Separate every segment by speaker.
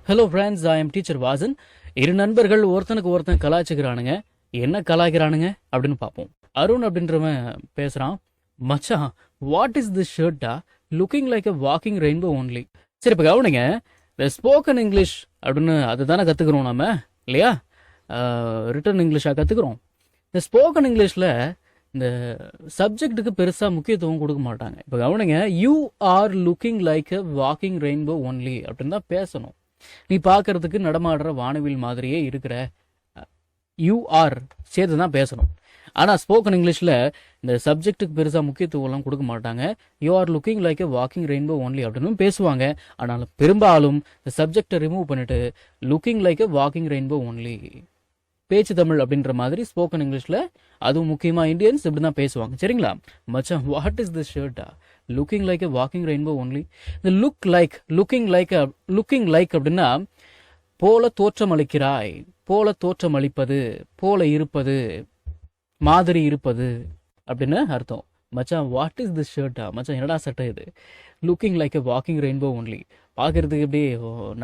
Speaker 1: Hello friends, I am teacher Vasan. இரு நண்பர்கள் ஒருத்தனுக்கு ஒருத்தன் கலாய்ச்சிக்கிறானுங்க. என்ன கலாய்க்கிறானுங்க அப்படின்னு பார்ப்போம். அருண் அப்படின்றவன் பேசுகிறான். மச்சான், வாட் இஸ் திஸ் ஷர்ட்டா? Looking like a walking rainbow only. சரி, இப்போ கவனிங்க. இந்த ஸ்போக்கன் இங்கிலீஷ் அப்படின்னு அதுதானே கற்றுக்குறோம் நம்ம, இல்லையா? ரிட்டன் இங்கிலீஷாக கற்றுக்குறோம். இந்த ஸ்போக்கன் இங்கிலீஷில் இந்த சப்ஜெக்ட்டுக்கு பெருசாக முக்கியத்துவம் கொடுக்க மாட்டாங்க. இப்போ கவனிங்க, you are looking like a walking rainbow only அப்படின்னு தான் பேசணும். நீ பார்க்கறதுக்கு நடமாடுற வானவில் மாதிரியே இருக்கிற, யூ ஆர் சேர்த்து தான் பேசணும். ஆனால் ஸ்போக்கன் இங்கிலீஷில் இந்த சப்ஜெக்ட்டுக்கு பெருசாக முக்கியத்துவம்லாம் கொடுக்க மாட்டாங்க. You are looking like a walking rainbow only அப்படின்னு பேசுவாங்க. ஆனாலும் பெரும்பாலும் இந்த சப்ஜெக்டை ரிமூவ் பண்ணிட்டு looking like a walking rainbow only, பேச்சு தமிழ் அப்படின்ற மாதிரி ஸ்போக்கன் இங்கிலீஷில், அதுவும் முக்கியமாக இந்தியன்ஸ் இப்படி தான் பேசுவாங்க. சரிங்களா? மச்சான், வாட் இஸ் திஸ் ஷர்ட்டா? Looking like a walking rainbow only. இந்த லுக்கிங் லைக் அப்படின்னா போல தோற்றமளிக்கிறாய், போல தோற்றமளிப்பது, போல இருப்பது, மாதிரி இருப்பது அப்படின்னு அர்த்தம். மச்சான், வாட் இஸ் திஸ் ஷர்ட்டா? மச்சான், என்னடா சட்டை இது? Looking like a walking rainbow only, பார்க்கறதுக்கு இப்படி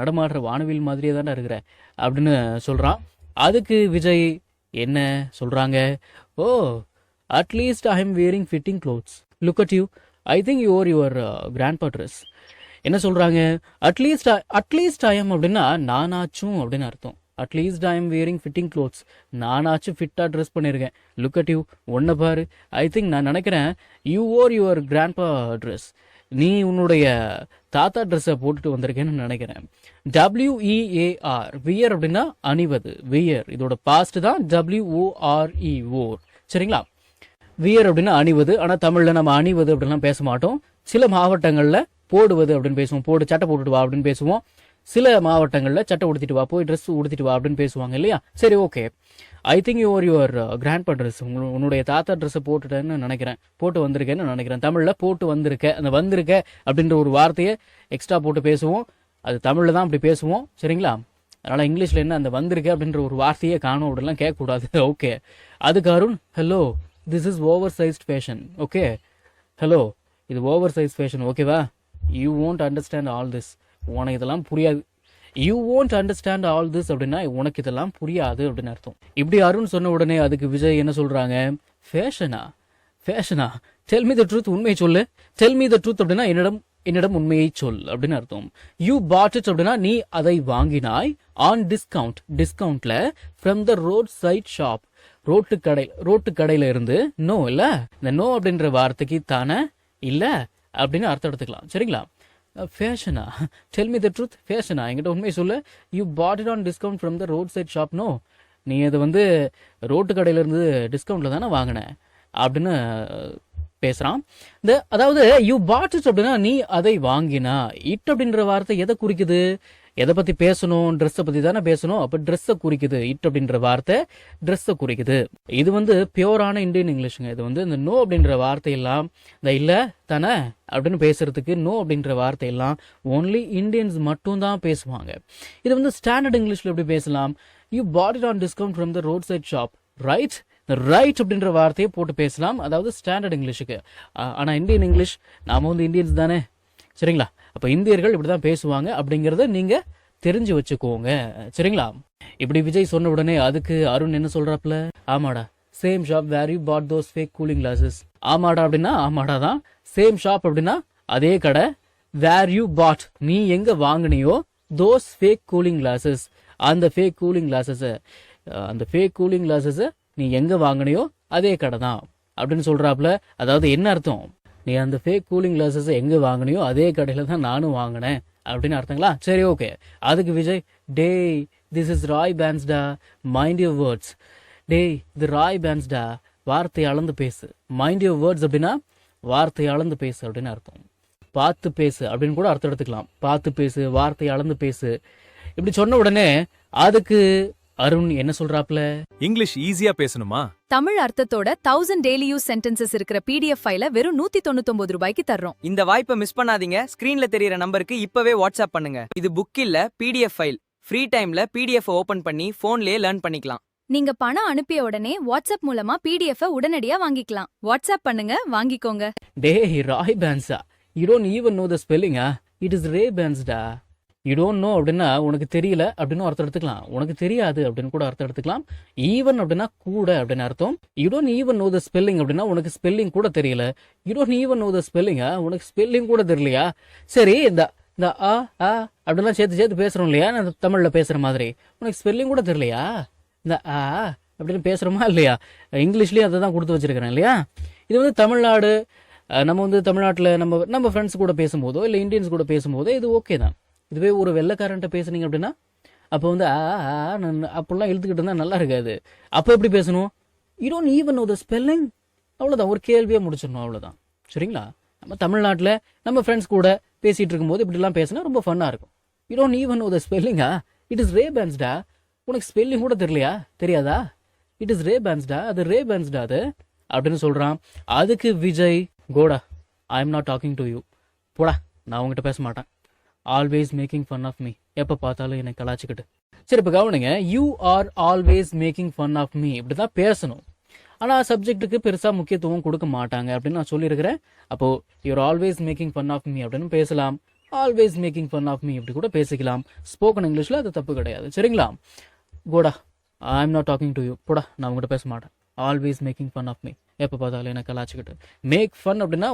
Speaker 1: நடமாடுற வானவில் மாதிரியே தானே இருக்கிற அப்படின்னு சொல்கிறான். அதுக்கு விஜய் என்ன சொல்கிறாங்க? Oh, at least I am wearing fitting clothes, look at you, I think you are your grandpa dress. என்ன சொல்கிறாங்க? அட்லீஸ்ட் ஐ எம் அப்படின்னா நானாச்சும் அப்படின்னு அர்த்தம். At least I am wearing fitting clothes, நானாச்சும் ஃபிட்டாக ட்ரெஸ் பண்ணியிருக்கேன். லுக் அட் யூ, ஒன்றை பாரு, ஐ திங்க் நான் நினைக்கிறேன் you are your grandpa dress, நீ உன்னுடைய தாத்தா ட்ரெஸ்ஸை போட்டுட்டு வந்திருக்கேன்னு நினைக்கிறேன். WEAR, வியர் அப்படின்னா அணிவது, வியர். இதோட பாஸ்ட் தான் WORE. சரிங்களா? வியர் அப்படின்னா அணிவது. ஆனால் தமிழில் நம்ம அணிவது அப்படின்லாம் பேச மாட்டோம். சில மாவட்டங்களில் போடுவது அப்படின்னு பேசுவோம். சட்டை போட்டுட்டு வா அப்படின்னு பேசுவோம். சில மாவட்டங்களில் சட்டை உடுத்திட்டு வா, போய் ட்ரெஸ் உடுத்திட்டு வா அப்படின்னு பேசுவாங்க, இல்லையா? சரி, okay. I think your grandpa dress, உன்னுடைய தாத்தா ட்ரெஸ்ஸை போட்டுட்டேன்னு நினைக்கிறேன், போட்டு வந்திருக்கேன்னு நினைக்கிறேன். தமிழில் போட்டு வந்திருக்க, அந்த வந்திருக்க அப்படின்ற ஒரு வார்த்தையை எக்ஸ்ட்ரா போட்டு பேசுவோம். அது தமிழில் தான் அப்படி பேசுவோம். சரிங்களா? அதனால் இங்கிலீஷில் என்ன அந்த வந்திருக்க அப்படின்ற ஒரு வார்த்தையே காணும் அப்படிலாம் கேட்கக்கூடாது. ஓகே. அதுக்கு Arun, hello, this is over sized fashion. Okay, hello, இது ஓவர் சைஸ் ஃபேஷன், ஓகேவா? You won't understand all this, உனக்கு இதெல்லாம் புரியாது. You won't understand all this அப்படின்னா உனக்கு இதெல்லாம் புரியாது அப்படின்னு அர்த்தம். இப்படி அருண் சொன்ன உடனே அதுக்கு விஜய் என்ன சொல்றாங்க? ஃபேஷனா, டெல் மீ த ட்ரூத், உண்மையை சொல்லு. டெல் மீ த ட்ரூத் அப்படின்னா என்னிடம் உண்மையை சொல் அப்படின்னு அர்த்தம். யூ பாட் இட் அப்படின்னா நீ அதை வாங்கினாய். ஆன் டிஸ்கவுண்ட், டிஸ்கவுண்ட்ல, from the road side shop, road கடையில இருந்து. நோ இல்ல, இந்த நோ அப்படின்ற வார்த்தைக்கு தானே இல்ல அப்படின்னு அர்த்தம் எடுத்துக்கலாம். சரிங்களா? ஃபேஷனா, டெல் மீ த ட்ரூத், ஃபேஷனா, என்கிட்ட உண்மையை சொல்லு. You bought it on discount from the road side shop. No, நீ அதை ரோட்டு கடையிலேருந்து டிஸ்கவுண்ட்டில் தானே வாங்கின அப்படின்னு பேசுகிறான். அதாவது யூ பாட் இட் அப்படின்னா நீ அதை வாங்கினா. இட் அப்படின்ற வார்த்தை எதை குறிக்குது? எதை பற்றி பேசணும்? ட்ரெஸ்ஸை பற்றி தானே பேசணும். அப்போ ட்ரெஸ்ஸை குறிக்குது. இட் அப்படின்ற வார்த்தை ட்ரெஸ்ஸை குறிக்குது. இது பியூரான இந்தியன் இங்கிலீஷுங்க. இது இந்த நோ அப்படின்ற வார்த்தையெல்லாம், இந்த இல்லை தானே அப்படின்னு பேசுறதுக்கு நோ அப்படின்ற வார்த்தையெல்லாம் ஓன்லி இந்தியன்ஸ் மட்டும் தான் பேசுவாங்க. இது ஸ்டாண்டர்ட் இங்கிலீஷில் எப்படி பேசலாம்? You bought it on discount from the road side shop, right? Right அப்படின்ற வார்த்தையை போட்டு பேசலாம், அதாவது ஸ்டாண்டர்ட் இங்கிலீஷுக்கு. ஆனால் இந்தியன் இங்கிலீஷ், நாம இந்தியன்ஸ் தானே, சரிங்களா? அப்போ இந்தியர்கள் இப்படி தான் பேசுவாங்க அப்படிங்கிறத நீங்கள் தெரிஞ்சு வச்சுக்கோங்க. சரிங்களா? இப்படி விஜய் சொன்ன உடனே அதுக்கு அருண் என்ன சொல்கிறாப்புல? ஆமாடா, same shop where you bought those fake cooling glasses. ஆமாடா அப்படின்னா ஆமாடா தான். சேம் ஷாப் அப்படின்னா அதே கடை. வேர் யூ பாட், நீ எங்கே வாங்கினியோ, தோஸ் ஃபேக் கூலிங் கிளாஸஸ், அந்த ஃபேக் கூலிங் கிளாஸஸை நீ எங்கே வாங்கினியோ அதே கடை தான் அப்படின்னு சொல்கிறாப்புல. அதாவது என்ன அர்த்தம்? நீ அந்த ஃபேக் கூலிங் கிளாஸஸை எங்கே வாங்கினியோ அதே கடையில் தான் நானும் வாங்கினேன் அப்படின்னு அர்த்தங்களா? சரி, ஓகே. அதுக்கு விஜய், டேய், திஸ் இஸ் ராய் பேன்ஸ்டா, மைண்ட் யுவர் வேர்ட்ஸ். டேய், இது ராய் பேன்ஸ்டா, வார்த்தை அளந்து பேசு. மைண்ட் யுவர் வேர்ட்ஸ் அப்படின்னா வார்த்தை அளந்து பேசு அப்படின்னு அர்த்தம். பார்த்து பேசு அப்படின்னு கூட அர்த்தம் எடுத்துக்கலாம். பார்த்து பேசு, வார்த்தை அளந்து பேசு. இப்படி சொன்ன உடனே அதுக்கு அருண் என்ன சொல்றாப்ல?
Speaker 2: இங்கிலீஷ் ஈஸியா பேசணுமா?
Speaker 3: தமிழ் அர்த்தத்தோட 1000 டெய்லி யூஸ் சென்டென்சஸ் இருக்கிற PDF ஃபைல வெறும் 199 ரூபாய்க்கு தர்றோம்.
Speaker 4: இந்த வாய்ப்பை மிஸ் பண்ணாதீங்க. ஸ்கிரீன்ல தெரியற நம்பருக்கு இப்பவே வாட்ஸ்அப் பண்ணுங்க. இது புக் இல்ல, PDF ஃபைல். ஃப்ரீ டைம்ல PDF ஓபன் பண்ணி போன்லயே லேர்ன் பண்ணிக்கலாம்.
Speaker 3: நீங்க பணம் அனுப்பிய உடனே வாட்ஸ்அப் மூலமா PDF உடனடியா வாங்கிக்கலாம். வாட்ஸ்அப் பண்ணுங்க, வாங்கிக்கோங்க.
Speaker 1: டேய் ராய் பேன்ஸா, you don't even know the ஸ்பெல்லிங்கா? இட் இஸ் ரே பேன்ஸ்டா. யூ டோன்ட் நோ அப்படின்னா உனக்கு தெரியல அப்படின்னு அர்த்தம் எடுத்துக்கலாம். உனக்கு தெரியாது அப்படின்னு கூட அர்த்தம் எடுத்துக்கலாம். ஈவன் அப்படின்னா கூட அப்படின்னு அர்த்தம். You don't even know the spelling அப்படின்னா உனக்கு ஸ்பெல்லிங் கூட தெரியல. You don't even know the ஸ்பெல்லிங்கா, உனக்கு ஸ்பெல்லிங் கூட தெரியலையா? சரி, இந்த இந்த ஆ ஆ அப்படிலாம் சேர்த்து பேசுறோம் இல்லையா, நான் தமிழ்ல பேசுற மாதிரி. உனக்கு ஸ்பெல்லிங் கூட தெரியலையா? இந்த ஆ அப்படின்னு பேசுறோமா இல்லையா? இங்கிலீஷ்லயும் அதை தான் கொடுத்து வச்சிருக்கிறேன் இல்லையா? இது வந்து தமிழ்நாடு, நம்ம வந்து தமிழ்நாட்டில் நம்ம ஃப்ரெண்ட்ஸ் கூட பேசும்போதோ இல்லை இந்தியன்ஸ் கூட பேசும்போதோ இது ஓகே தான். இதுவே ஒரு வெள்ளைக்காரன்ட்ட பேசுனீங்க அப்படின்னா அப்போ வந்து அப்படிலாம் இழுத்துக்கிட்டு இருந்தால் நல்லா இருக்காது. அப்போ எப்படி பேசணும்? You don't even know the spelling. அவ்வளோதான், ஒரு கேள்வியாக முடிச்சிடணும், அவ்வளோதான். சரிங்களா? நம்ம தமிழ்நாட்டில் நம்ம ஃப்ரெண்ட்ஸ் கூட பேசிகிட்டு இருக்கும்போது இப்படிலாம் பேசினா ரொம்ப ஃபன்னாக இருக்கும். You don't even know the ஸ்பெல்லிங்கா, இட் இஸ் ரே பேன்ஸ்டா. உனக்கு ஸ்பெல்லிங் கூட தெரியலையா? தெரியாதா? இட் இஸ் ரே பேன்ஸ்டா, அது ரே பேன்ஸ்டா அது அப்படின்னு சொல்கிறான். அதுக்கு விஜய், கோடா, I am not talking to you, போடா, நான் உங்ககிட்ட பேச மாட்டேன். Always making fun of me, எப்போ பார்த்தாலும் என்னை கலாச்சிக்கிட்டு. சரி, இப்போ கவனிங்க, you are always making fun of me இப்படி தான் பேசணும். ஆனால் சப்ஜெக்ட்டுக்கு பெருசாக முக்கியத்துவம் கொடுக்க மாட்டாங்க அப்படின்னு நான் சொல்லியிருக்கிறேன். அப்போது you are always making fun of me அப்படின்னு பேசலாம். Always making fun of me இப்படி கூட பேசிக்கலாம். ஸ்போக்கன் இங்கிலீஷில் அது தப்பு கிடையாது. சரிங்களா? கோடா, I am not talking to you, போடா, நான் உங்ககிட்ட பேச மாட்டேன். Always making fun of me, எப்போ பார்த்தாலும் என்ன கலாச்சிக்கிட்டு. மேக் ஃபன் அப்படின்னா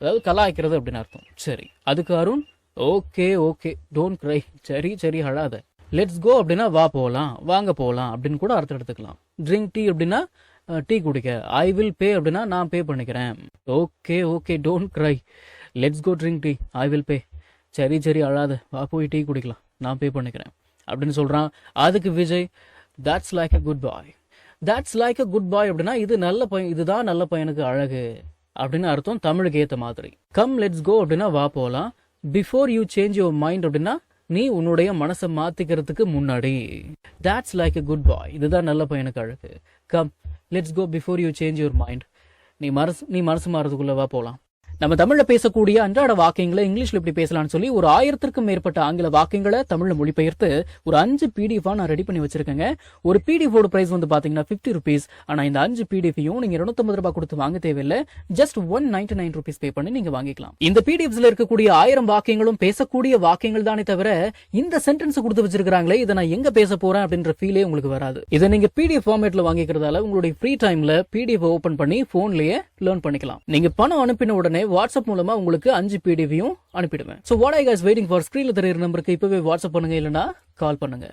Speaker 1: அதாவது கலாய்க்கிறது அப்படின்னு அர்த்தம். சரி, அதுக்கு Arun, okay okay don't cry, சரி அழாத. லெட்ஸ் கோ அப்படின்னா வா போகலாம், வாங்க போகலாம் அப்படின்னு கூட அர்த்தம் எடுத்துக்கலாம். ட்ரிங்க் டீ அப்படின்னா டீ குடிக்க. ஐ வில் பே அப்படின்னா நான் பே பண்ணிக்கிறேன். Okay don't cry, let's go drink tea, I will pay. சரி அழாத, வா போய் டீ குடிக்கலாம், நான் பே பண்ணிக்கிறேன் அப்படின்னு சொல்கிறான். அதுக்கு Vijay, that's like a good boy. that's like a good boy அப்படின்னா இது நல்ல பையன், இதுதான் நல்ல பையனுக்கு அழகு அப்படின்னு அர்த்தம் தமிழுக்கு ஏற்ற மாதிரி. கம் லெட்ஸ் கோ அப்படின்னா வா போகலாம். Before you change your mind அப்படின்னா நீ உன்னுடைய மனசை மாத்திக்கிறதுக்கு முன்னாடி. that's like a good boy, இதுதான் நல்ல பையனுக்கு அழகு. Come let's go before you change your mind, நீ மனசு மாறதுக்குள்ள வா போகலாம். நம்ம தமிழ்ல பேசக்கூடிய அன்றாட வாக்கியங்களை இங்கிலீஷ்ல எப்படி பேசலாம்னு சொல்லி ஒரு 1000க்கும் மேற்பட்ட ஆங்கில வாக்கியங்களை தமிழ்ல மொழிபெயர்த்து ஒரு 5 PDF நான் ரெடி பண்ணி வச்சிருக்கேங்க. ஒரு PDF ஓட பிரைஸ் வந்து பாத்தீங்கன்னா 50 rupees. ஆனா இந்த 5 PDFையும் நீங்க 250 ரூபாய் கொடுத்து வாங்க தேவையில்லை. ஜஸ்ட் 199 rupees பே பண்ணி நீங்க வாங்கிக்கலாம். இந்த PDFஸ்ல இருக்கக்கூடிய 1000 வாக்கியங்களும் பேசக்கூடிய வாக்கியங்கள் தானே தவிர இந்த சென்டென்ஸ் கொடுத்து வச்சிருக்காங்களே இதை நான் எங்க பேச போறேன் அப்படின்ற ஃபீலே உங்களுக்கு வராது. இதை நீங்க PDF ஃபார்மேட்ல வாங்கிக்கிறதால உங்களுடைய ஃப்ரீ டைம்ல PDF ஓபன் பண்ணி போன்லயே லேர்ன் பண்ணிக்கலாம். நீங்க பணம் அனுப்பின உடனே வாட்ஸ்அப் மூலமா உங்களுக்கு 5 PDFையும் அனுப்பிடுவேன். So what are you guys waiting for? ஸ்கிரீன்ல தெரியுற நம்பருக்கு இப்பவே வாட்ஸ்அப் பண்ணுங்க, இல்லனா கால் பண்ணுங்க.